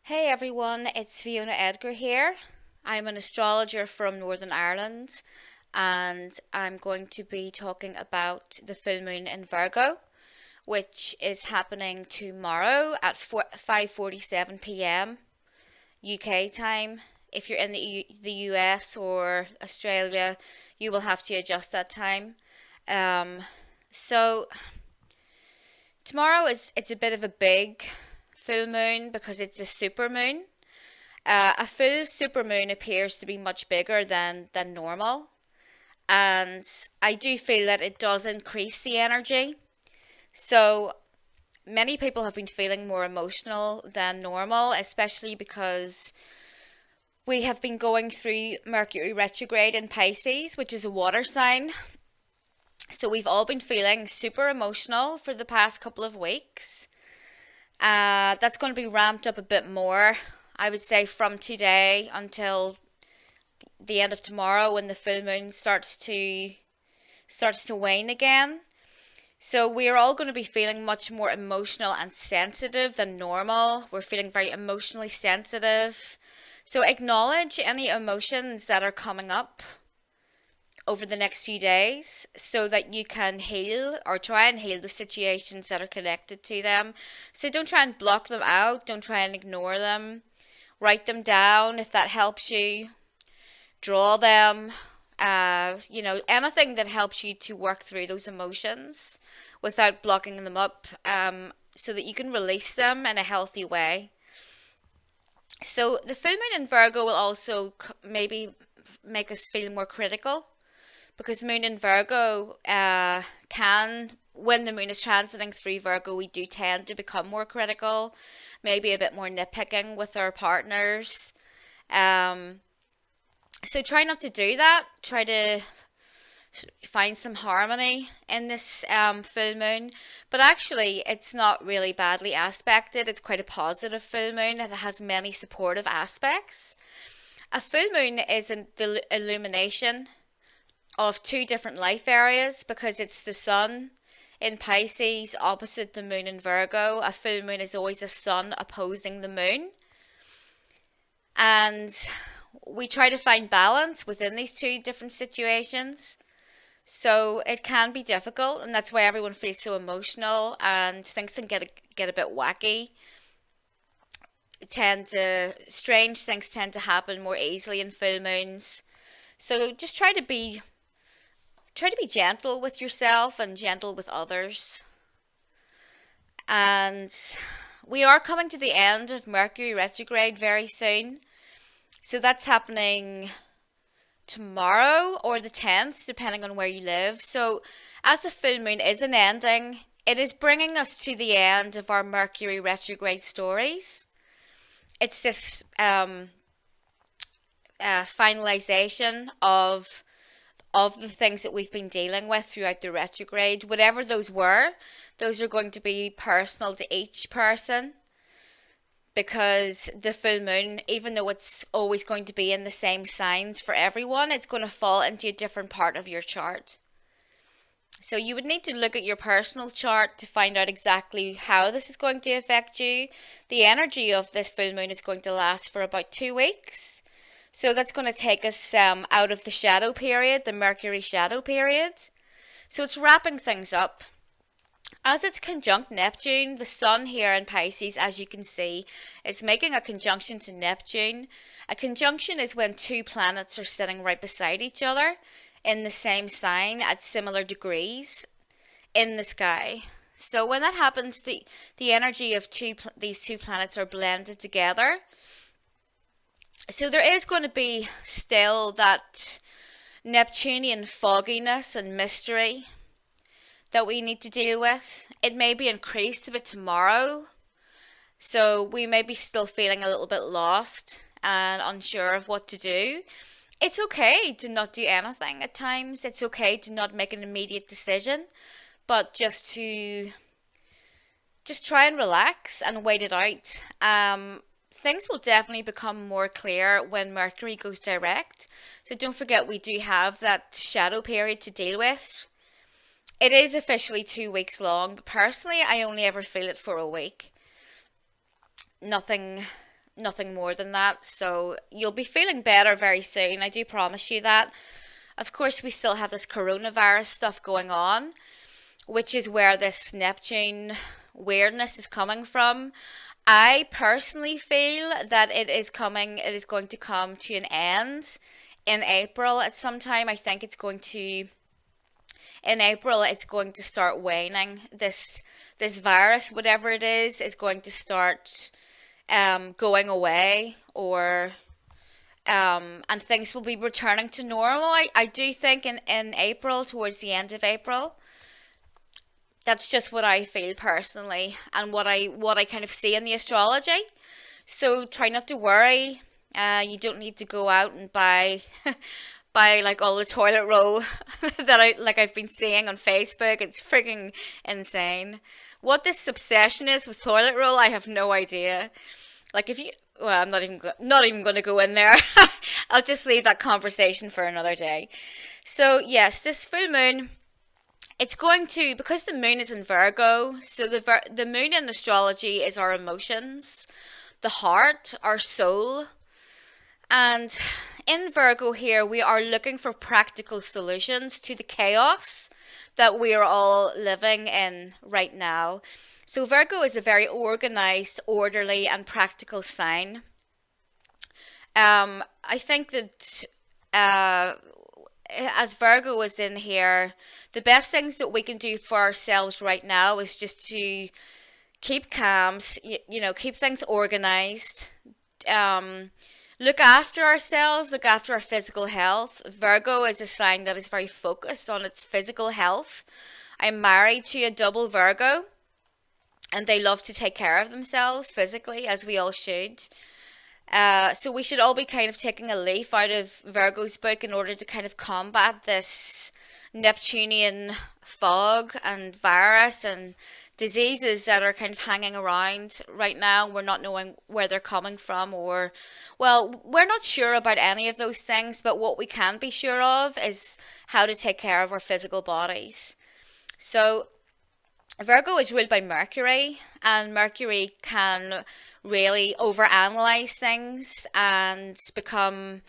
Hey everyone, it's Fiona Edgar here. I'm an astrologer from Northern Ireland and I'm going to be talking about the full moon in Virgo, which is happening tomorrow at 5:47 p.m. UK time. If you're in the US or Australia, you will have to adjust that time. Um, so tomorrow it's a bit of a big full moon because it's a super moon. A full supermoon appears to be much bigger than normal, and I do feel that it does increase the energy. So many people have been feeling more emotional than normal, especially because we have been going through Mercury Retrograde in Pisces, which is a water sign. So we've all been feeling super emotional for the past couple of weeks. That's going to be ramped up a bit more, I would say, from today until the end of tomorrow when the full moon starts to wane again. So we're all going to be feeling much more emotional and sensitive than normal. We're feeling very emotionally sensitive. So acknowledge any emotions that are coming up over the next few days so that you can heal or try and heal the situations that are connected to them. So don't try and block them out, don't try and ignore them. Write them down if that helps you. Draw them, anything that helps you to work through those emotions without blocking them up, so that you can release them in a healthy way. So the full moon in Virgo will also maybe make us feel more critical because moon in Virgo when the moon is transiting through Virgo, we do tend to become more critical, maybe a bit more nitpicking with our partners. Um, so try not to do that. Try to find some harmony in this full moon. But actually, it's not really badly aspected. It's quite a positive full moon. It has many supportive aspects. A full moon is the illumination of two different life areas because it's the sun in Pisces opposite the moon in Virgo. A full moon is always a sun opposing the moon. And we try to find balance within these two different situations. So it can be difficult, and that's why everyone feels so emotional, and things can get a bit wacky. Strange things tend to happen more easily in full moons. So just try to be gentle with yourself and gentle with others. And we are coming to the end of Mercury retrograde very soon. So that's happening tomorrow or the 10th, depending on where you live. So, as the full moon is an ending, it is bringing us to the end of our Mercury retrograde stories. It's this finalization of the things that we've been dealing with throughout the retrograde. Whatever those are going to be personal to each person because the full moon, even though it's always going to be in the same signs for everyone, it's going to fall into a different part of your chart. So you would need to look at your personal chart to find out exactly how this is going to affect you. The energy of this full moon is going to last for about 2 weeks. So that's going to take us out of the shadow period, the Mercury shadow period. So it's wrapping things up. As it's conjunct Neptune, the Sun here in Pisces, as you can see, is making a conjunction to Neptune. A conjunction is when two planets are sitting right beside each other in the same sign at similar degrees in the sky. So when that happens, the energy of these two planets are blended together. So there is going to be still that Neptunian fogginess and mystery that we need to deal with. It may be increased a bit tomorrow, so we may be still feeling a little bit lost and unsure of what to do. It's okay to not do anything at times. It's okay to not make an immediate decision, but just try and relax and wait it out. Things will definitely become more clear when Mercury goes direct. So don't forget we do have that shadow period to deal with. It is officially 2 weeks long, but personally I only ever feel it for a week. Nothing nothing more than that. So you'll be feeling better very soon. I do promise you that. Of course, we still have this coronavirus stuff going on, which is where this Neptune weirdness is coming from. I personally feel that it is going to come to an end in April at some time. I think in April it's going to start waning. This virus, whatever it is going to start going away, or and things will be returning to normal. I do think in April, towards the end of April. That's just what I feel personally, and what I kind of see in the astrology. So try not to worry. You don't need to go out and buy buy like all the toilet roll I've been seeing on Facebook. It's freaking insane. What this obsession is with toilet roll, I have no idea. Like if you, well, I'm not even going to go in there. I'll just leave that conversation for another day. So yes, this full moon, it's going to, because the moon is in Virgo. So the moon in astrology is our emotions, the heart, our soul. And in Virgo here, we are looking for practical solutions to the chaos that we are all living in right now. So Virgo is a very organized, orderly, and practical sign. I think that as Virgo is in here, the best things that we can do for ourselves right now is just to keep calm, keep things organized, look after ourselves, look after our physical health. Virgo is a sign that is very focused on its physical health. I'm married to a double Virgo, and they love to take care of themselves physically, as we all should. So we should all be kind of taking a leaf out of Virgo's book in order to kind of combat this Neptunian fog and virus and diseases that are kind of hanging around right now. We're not knowing where they're coming from, or, well, we're not sure about any of those things, but what we can be sure of is how to take care of our physical bodies. So Virgo is ruled by Mercury, and Mercury can really overanalyze things and become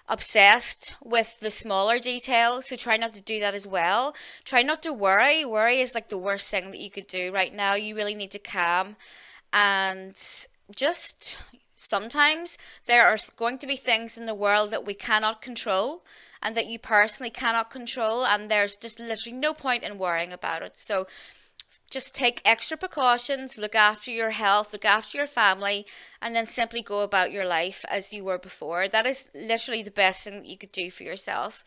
obsessed with the smaller details. So try not to do that as well. Try not to worry. Worry is like the worst thing that you could do right now. You really need to calm, and just sometimes there are going to be things in the world that we cannot control and that you personally cannot control, and there's just literally no point in worrying about it. So just take extra precautions, look after your health, look after your family, and then simply go about your life as you were before. That is literally the best thing that you could do for yourself.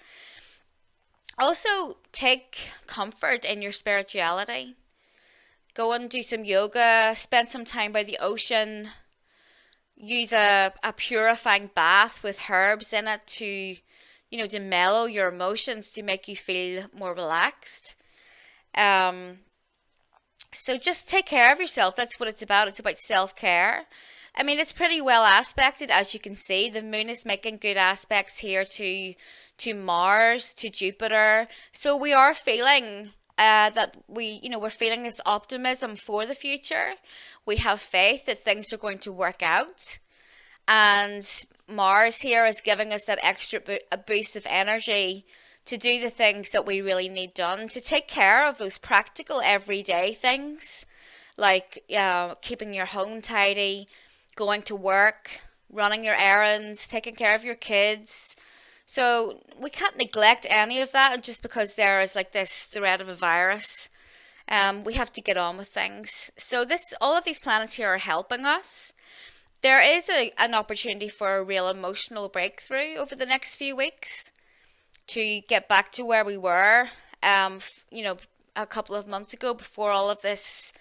Also, take comfort in your spirituality. Go and do some yoga, spend some time by the ocean, use a purifying bath with herbs in it to mellow your emotions, to make you feel more relaxed. So just take care of yourself. That's what it's about. It's about self-care. I mean, it's pretty well aspected, as you can see. The moon is making good aspects here to Mars, to Jupiter. So we are feeling that we're feeling this optimism for the future. We have faith that things are going to work out. And Mars here is giving us that extra a boost of energy to do the things that we really need done, to take care of those practical everyday things, like keeping your home tidy, going to work, running your errands, taking care of your kids. So we can't neglect any of that just because there is like this threat of a virus. We have to get on with things. So all of these planets here are helping us. There is an opportunity for a real emotional breakthrough over the next few weeks, to get back to where we were, a couple of months ago, before all of this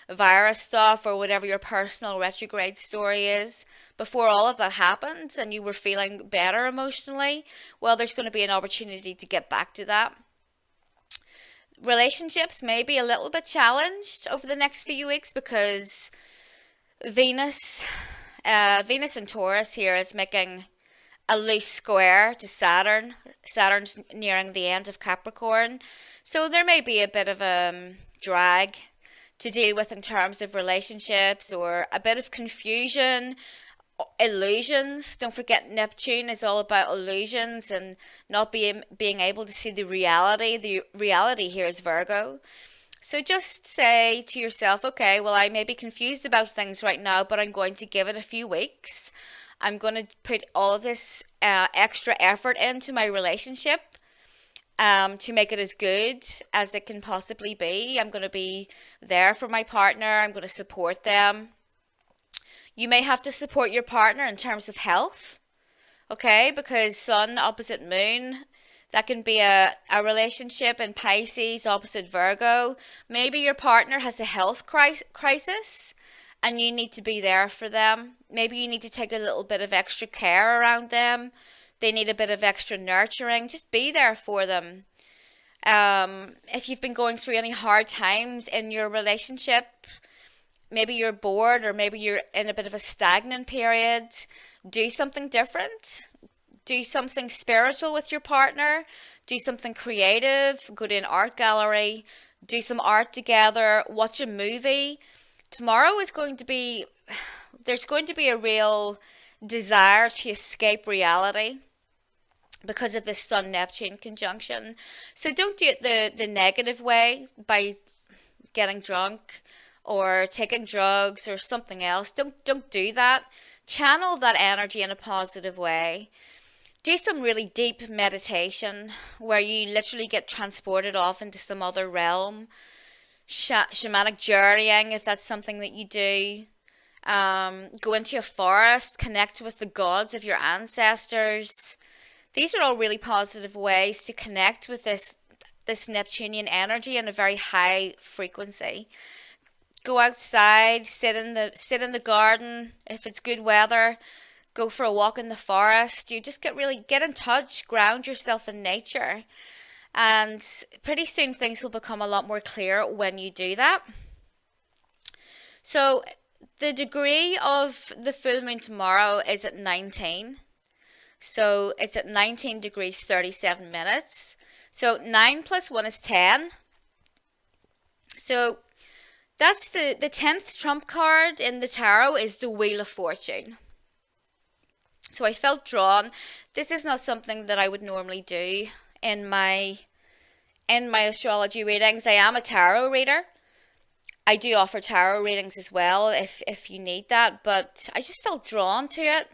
virus stuff, or whatever your personal retrograde story is, before all of that happened and you were feeling better emotionally. Well, there's going to be an opportunity to get back to that. Relationships may be a little bit challenged over the next few weeks because Venus in Taurus here is making a loose square to Saturn. Saturn's nearing the end of Capricorn. So there may be a bit of a drag to deal with in terms of relationships, or a bit of confusion, illusions. Don't forget Neptune is all about illusions and not being able to see the reality. The reality here is Virgo. So just say to yourself, okay, well, I may be confused about things right now, but I'm going to give it a few weeks. I'm going to put all of this extra effort into my relationship to make it as good as it can possibly be. I'm going to be there for my partner. I'm going to support them. You may have to support your partner in terms of health, okay? Because Sun opposite Moon, that can be a relationship in Pisces opposite Virgo. Maybe your partner has a health crisis and you need to be there for them. Maybe you need to take a little bit of extra care around them. They need a bit of extra nurturing. Just be there for them. If you've been going through any hard times in your relationship, maybe you're bored or maybe you're in a bit of a stagnant period, do something different. Do something spiritual with your partner. Do something creative. Go to an art gallery. Do some art together. Watch a movie. Tomorrow is going to be, there's going to be a real desire to escape reality because of this Sun-Neptune conjunction. So don't do it the negative way by getting drunk or taking drugs or something else. Don't do that. Channel that energy in a positive way. Do some really deep meditation where you literally get transported off into some other realm. Shamanic journeying, if that's something that you do. Go into a forest, connect with the gods of your ancestors. These are all really positive ways to connect with this Neptunian energy in a very high frequency. Go outside, sit in the garden if it's good weather. Go for a walk in the forest. You just get in touch, ground yourself in nature. And pretty soon things will become a lot more clear when you do that. So the degree of the full moon tomorrow is at 19. So it's at 19 degrees 37 minutes. So 9 plus 1 is 10. So that's the 10th trump card in the tarot is the Wheel of Fortune. So I felt drawn. This is not something that I would normally do in my astrology readings. I am a tarot reader. I do offer tarot readings as well if you need that, but I just felt drawn to it.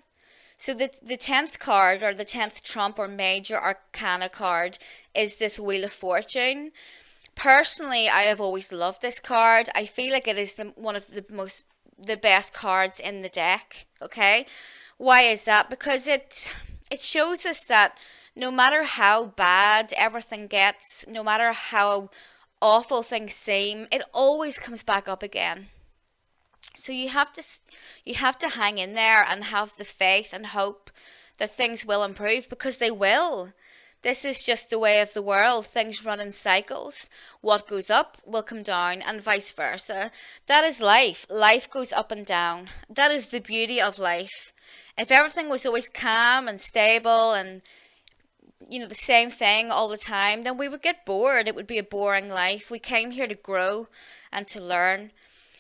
So the 10th card, or the 10th trump or major arcana card, is this Wheel of Fortune. Personally, I have always loved this card. I feel like it is one of the best cards in the deck, okay? Why is that? Because it shows us that no matter how bad everything gets, no matter how awful things seem, it always comes back up again. So you have to hang in there and have the faith and hope that things will improve, because they will. This is just the way of the world. Things run in cycles. What goes up will come down, and vice versa. That is life. Life goes up and down. That is the beauty of life. If everything was always calm and stable and the same thing all the time, then we would get bored. It would be a boring life. We came here to grow and to learn.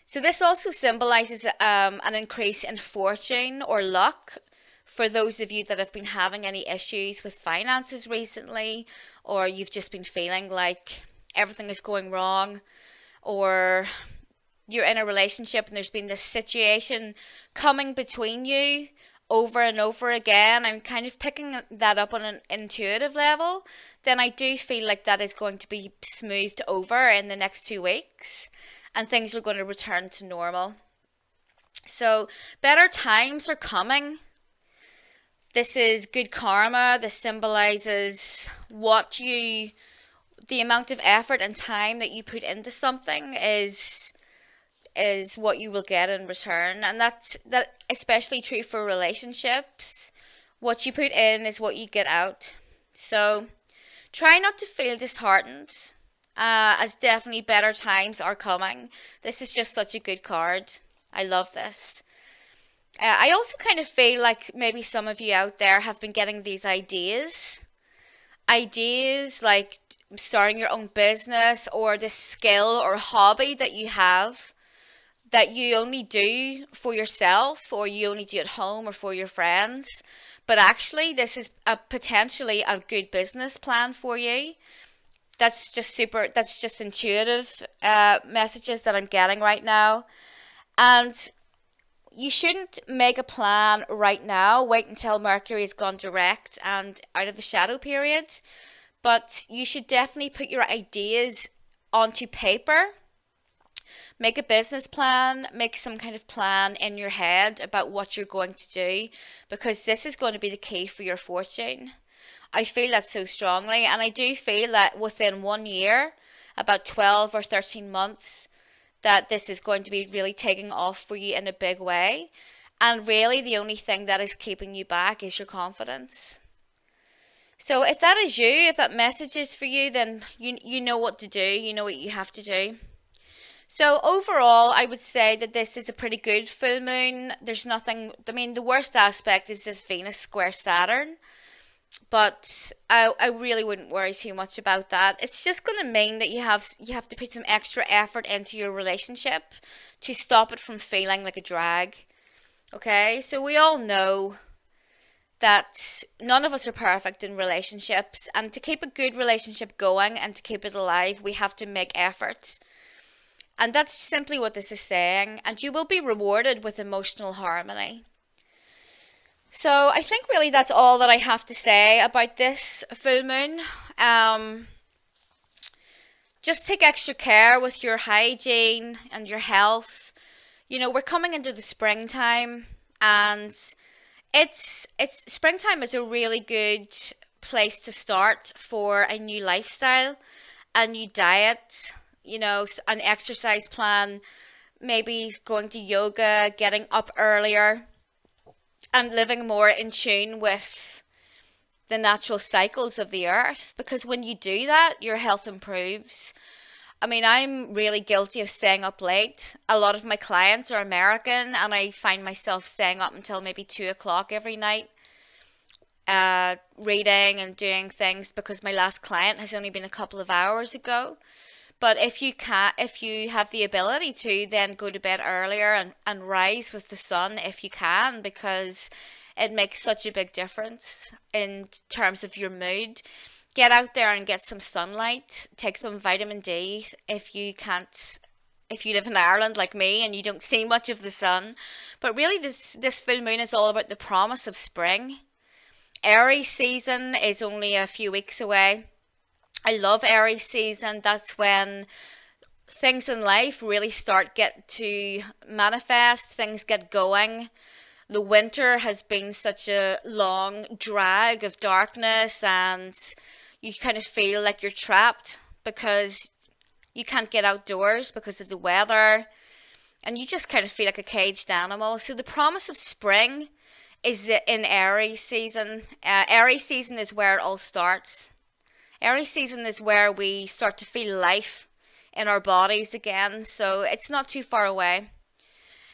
So this also symbolizes an increase in fortune or luck for those of you that have been having any issues with finances recently, or you've just been feeling like everything is going wrong, or you're in a relationship and there's been this situation coming between you over and over again. I'm kind of picking that up on an intuitive level. Then I do feel like that is going to be smoothed over in the next 2 weeks, and things are going to return to normal. So better times are coming. This is good karma. This symbolizes the amount of effort and time that you put into something is what you will get in return. And that especially true for relationships. What you put in is what you get out. So try not to feel disheartened, as definitely better times are coming. This is just such a good card. I love this. I also kind of feel like maybe some of you out there have been getting these ideas like starting your own business, or this skill or hobby that you have that you only do for yourself, or you only do at home or for your friends. But actually, this is potentially a good business plan for you. That's just intuitive messages that I'm getting right now. And you shouldn't make a plan right now. Wait until Mercury has gone direct and out of the shadow period. But you should definitely put your ideas onto paper. Make a business plan, make some kind of plan in your head about what you're going to do, because this is going to be the key for your fortune. I feel that so strongly, and I do feel that within 1 year, about 12 or 13 months, that this is going to be really taking off for you in a big way. And really, the only thing that is keeping you back is your confidence. So if that is you, if that message is for you, then you know what to do, you know what you have to do. So overall, I would say that this is a pretty good full moon. There's nothing, I mean, the worst aspect is this Venus square Saturn, but I really wouldn't worry too much about that. It's just going to mean that you have to put some extra effort into your relationship to stop it from feeling like a drag. Okay? So we all know that none of us are perfect in relationships, and to keep a good relationship going and to keep it alive, we have to make effort. And that's simply what this is saying, and you will be rewarded with emotional harmony. So I think really that's all that I have to say about this full moon. Just take extra care with your hygiene and your health. You know, we're coming into the springtime, and it's springtime is a really good place to start for a new lifestyle, a new diet, you know, an exercise plan, maybe going to yoga, getting up earlier, and living more in tune with the natural cycles of the earth. Because when you do that, your health improves. I mean, I'm really guilty of staying up late. A lot of my clients are American, and I find myself staying up until maybe 2 o'clock every night, reading and doing things, because my last client has only been a couple of hours ago. But if you have the ability to, then go to bed earlier and rise with the sun if you can, because it makes such a big difference in terms of your mood. Get out there and get some sunlight. Take some vitamin D if you can't, if you live in Ireland like me and you don't see much of the sun. But really, this full moon is all about the promise of spring. Aries season is only a few weeks away. I love Aries season. That's when things in life really get to manifest, things get going. The winter has been such a long drag of darkness, and you kind of feel like you're trapped because you can't get outdoors because of the weather, and you just kind of feel like a caged animal. So the promise of spring is in Aries season. Aries season is where it all starts. Aries season is where we start to feel life in our bodies again, so it's not too far away.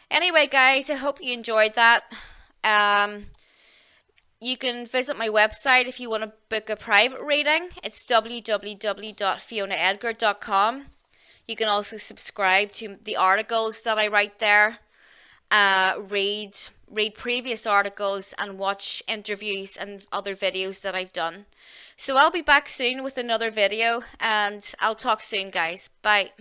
Anyway, guys, I hope you enjoyed that. You can visit my website if you want to book a private reading. It's www.fionaedgar.com. You can also subscribe to the articles that I write there. Read previous articles and watch interviews and other videos that I've done. So I'll be back soon with another video, and I'll talk soon, guys. Bye.